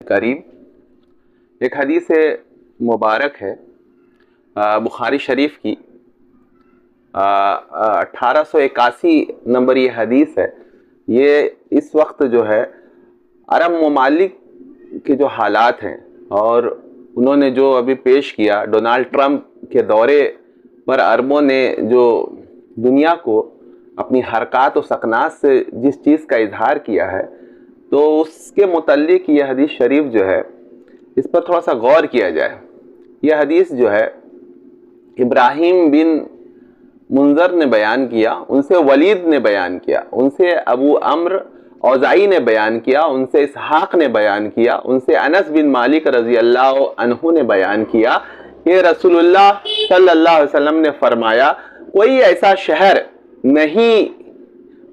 کریم ایک حدیث مبارک ہے بخاری شریف کی 1881 نمبر یہ حدیث ہے۔ یہ اس وقت جو ہے عرب ممالک کے جو حالات ہیں اور انہوں نے جو ابھی پیش کیا ڈونالڈ ٹرمپ کے دورے پر عربوں نے جو دنیا کو اپنی حرکات و سکنات سے جس چیز کا اظہار کیا ہے، تو اس کے متعلق یہ حدیث شریف جو ہے اس پر تھوڑا سا غور کیا جائے۔ یہ حدیث جو ہے ابراہیم بن منذر نے بیان کیا، ان سے ولید نے بیان کیا، ان سے ابو عمرو اوزائی نے بیان کیا، ان سے اسحاق نے بیان کیا، ان سے انس بن مالک رضی اللہ عنہ نے بیان کیا کہ رسول اللہ صلی اللہ علیہ وسلم نے فرمایا کوئی ایسا شہر نہیں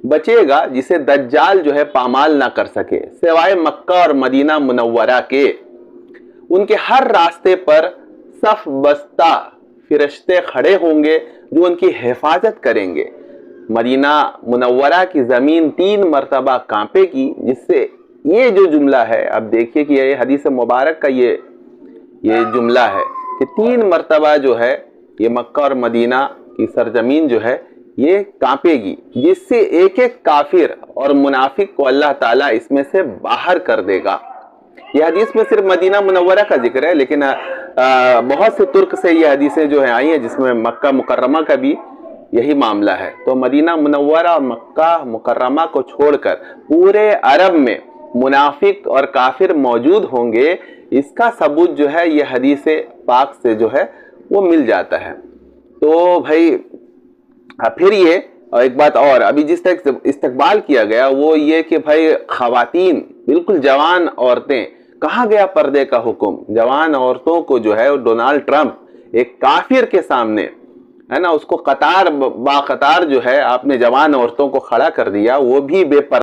بچے گا جسے دجال جو ہے پامال نہ کر سکے سوائے مکہ اور مدینہ منورہ کے۔ ان کے ہر راستے پر صف بستہ فرشتے کھڑے ہوں گے جو ان کی حفاظت کریں گے۔ مدینہ منورہ کی زمین 3 مرتبہ کانپے گی، جس سے یہ جو جملہ ہے، اب دیکھیے کہ یہ حدیث مبارک کا یہ جملہ ہے کہ 3 مرتبہ جو ہے یہ مکہ اور مدینہ کی سرزمین جو ہے یہ کانپے گی، جس سے ایک ایک کافر اور منافق کو اللہ تعالیٰ اس میں سے باہر کر دے گا۔ یہ حدیث میں صرف مدینہ منورہ کا ذکر ہے، لیکن بہت سے ترک سے یہ حدیثیں جو ہیں آئی ہیں جس میں مکہ مکرمہ کا بھی یہی معاملہ ہے۔ تو مدینہ منورہ اور مکہ مکرمہ کو چھوڑ کر پورے عرب میں منافق اور کافر موجود ہوں گے، اس کا ثبوت جو ہے یہ حدیث پاک سے جو ہے وہ مل جاتا ہے۔ تو بھائی پھر یہ اور ایک بات اور ابھی جس طرح استقبال کیا گیا وہ یہ کہ بھائی خواتین بالکل جوان عورتیں، کہاں گیا پردے کا حکم؟ جوان عورتوں کو جو ہے ڈونالڈ ٹرمپ ایک کافر کے سامنے ہے نا، اس کو قطار با قطار جو ہے آپ نے جوان عورتوں کو کھڑا کر دیا، وہ بھی بے پردہ